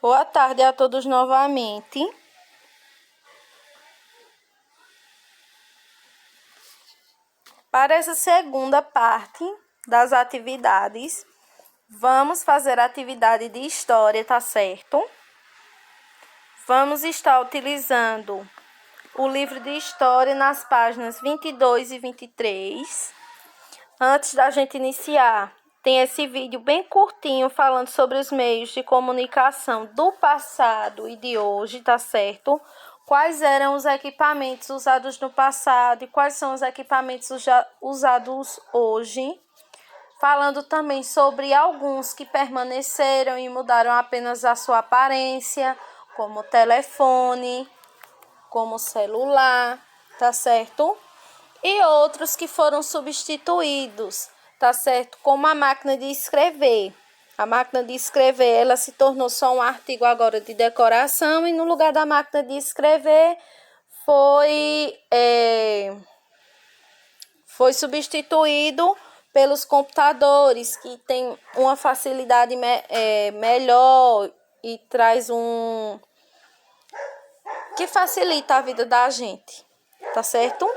Boa tarde a todos novamente. Para essa segunda parte das atividades, vamos fazer a atividade de história, tá certo? Vamos estar utilizando o livro de história nas páginas 22 e 23. Antes da gente iniciar, tem esse vídeo bem curtinho falando sobre os meios de comunicação do passado e de hoje, tá certo? Quais eram os equipamentos usados no passado e quais são os equipamentos usados hoje. Falando também sobre alguns que permaneceram e mudaram apenas a sua aparência, como telefone, como celular, tá certo? E outros que foram substituídos, tá certo? Como a máquina de escrever. A máquina de escrever, ela se tornou só um artigo agora de decoração e no lugar da máquina de escrever foi substituído pelos computadores, que tem uma facilidade melhor e traz que facilita a vida da gente, tá certo?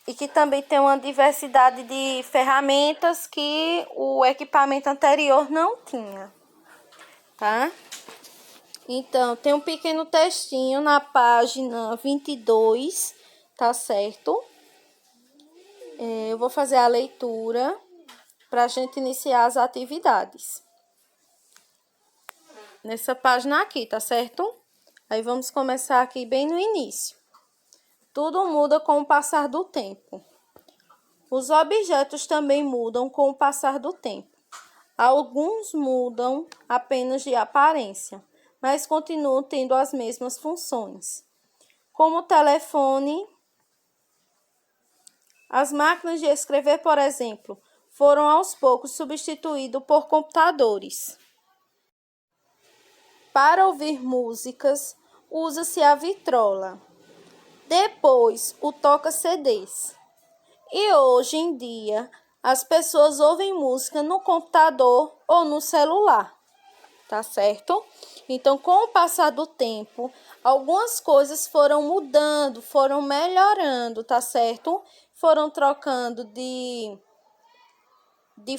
E que também tem uma diversidade de ferramentas que o equipamento anterior não tinha, tá? Então, tem um pequeno textinho na página 22, tá certo? Eu vou fazer a leitura para a gente iniciar as atividades. Nessa página aqui, tá certo? Aí vamos começar aqui bem no início. Tudo muda com o passar do tempo. Os objetos também mudam com o passar do tempo. Alguns mudam apenas de aparência, mas continuam tendo as mesmas funções. Como o telefone, as máquinas de escrever, por exemplo, foram aos poucos substituídas por computadores. Para ouvir músicas, usa-se a vitrola. Depois, o toca-CDs. E hoje em dia, as pessoas ouvem música no computador ou no celular, tá certo? Então, com o passar do tempo, algumas coisas foram mudando, foram melhorando, tá certo? Foram trocando de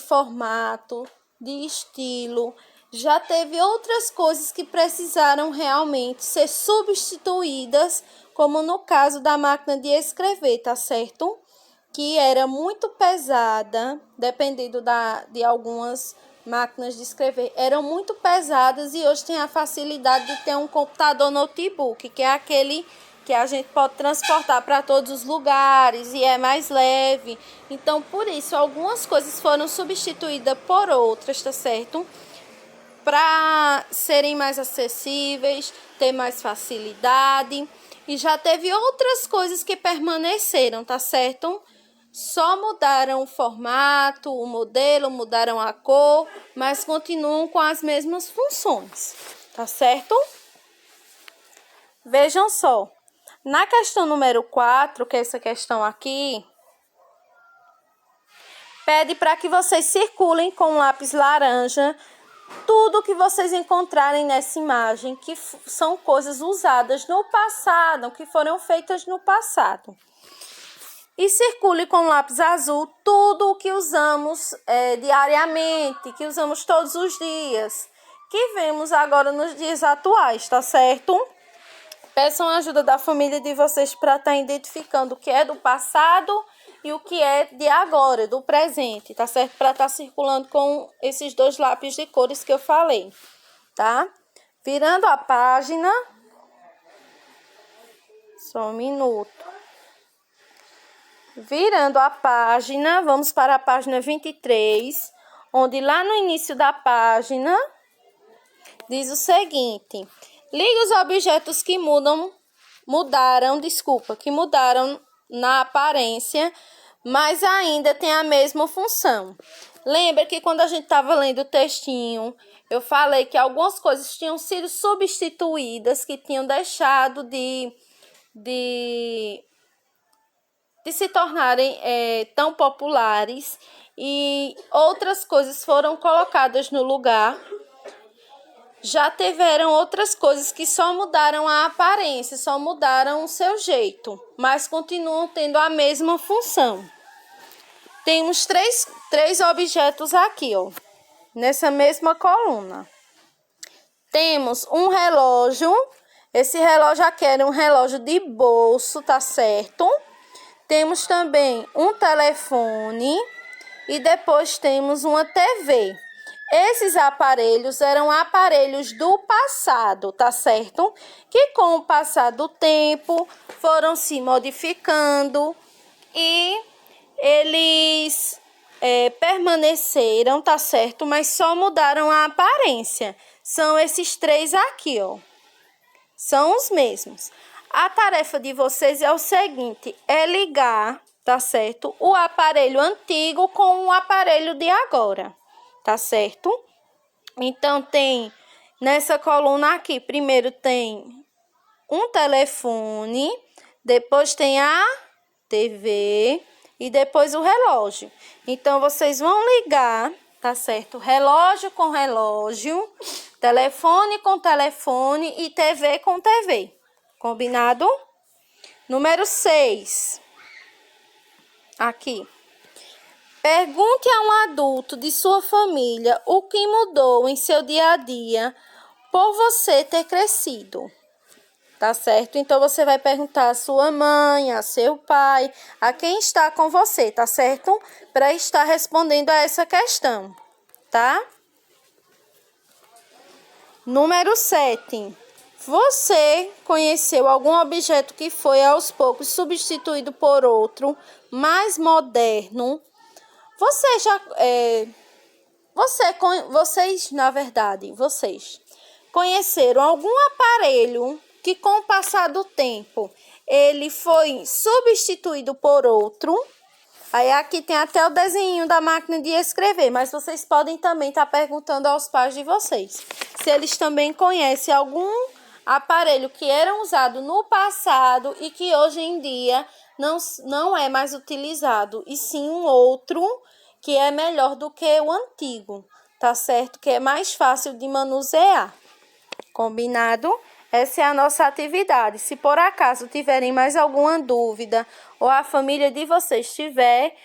formato, de estilo. Já teve outras coisas que precisaram realmente ser substituídas, como no caso da máquina de escrever, tá certo? Que era muito pesada, dependendo de algumas máquinas de escrever, eram muito pesadas e hoje tem a facilidade de ter um computador notebook, que é aquele que a gente pode transportar para todos os lugares e é mais leve. Então, por isso, algumas coisas foram substituídas por outras, tá certo? Para serem mais acessíveis, ter mais facilidade. E já teve outras coisas que permaneceram, tá certo? Só mudaram o formato, o modelo, mudaram a cor, mas continuam com as mesmas funções, tá certo? Vejam só, na questão número 4, que é essa questão aqui, pede para que vocês circulem com lápis laranja tudo que vocês encontrarem nessa imagem, que são coisas usadas no passado, que foram feitas no passado. E circule com lápis azul tudo o que usamos diariamente, que usamos todos os dias, que vemos agora nos dias atuais, tá certo? Peçam a ajuda da família de vocês para estar identificando o que é do passado e o que é de agora, do presente, tá certo? Para estar circulando com esses dois lápis de cores que eu falei, tá? Virando a página. Só um minuto. Virando a página, vamos para a página 23, onde lá no início da página diz o seguinte: ligue os objetos que mudaram na aparência, mas ainda tem a mesma função. Lembra que quando a gente estava lendo o textinho, eu falei que algumas coisas tinham sido substituídas, que tinham deixado de se tornarem tão populares, e outras coisas foram colocadas no lugar. Já tiveram outras coisas que só mudaram a aparência, só mudaram o seu jeito, mas continuam tendo a mesma função. Temos três objetos aqui, ó, nessa mesma coluna. Temos um relógio. Esse relógio aqui era um relógio de bolso, tá certo? Temos também um telefone e depois temos uma TV. Esses aparelhos eram aparelhos do passado, tá certo? Que com o passar do tempo foram se modificando e eles permaneceram, tá certo? Mas só mudaram a aparência. São esses três aqui, ó. São os mesmos. A tarefa de vocês é o seguinte, é ligar, tá certo? O aparelho antigo com o aparelho de agora, tá certo? Então, tem nessa coluna aqui, primeiro tem um telefone, depois tem a TV e depois o relógio. Então, vocês vão ligar, tá certo? Relógio com relógio, telefone com telefone e TV com TV. Combinado? Número 6. Aqui. Pergunte a um adulto de sua família o que mudou em seu dia a dia por você ter crescido. Tá certo? Então, você vai perguntar a sua mãe, a seu pai, a quem está com você, tá certo? Para estar respondendo a essa questão, tá? Número 7. Você conheceu algum objeto que foi aos poucos substituído por outro mais moderno? Vocês conheceram algum aparelho que com o passar do tempo ele foi substituído por outro? Aí aqui tem até o desenho da máquina de escrever, mas vocês podem também estar perguntando aos pais de vocês se eles também conhecem algum aparelho que era usado no passado e que hoje em dia não é mais utilizado, e sim um outro que é melhor do que o antigo, tá certo? Que é mais fácil de manusear. Combinado? Essa é a nossa atividade. Se por acaso tiverem mais alguma dúvida ou a família de vocês tiver,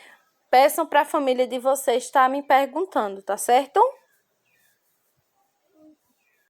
peçam para a família de vocês estar me perguntando, tá certo?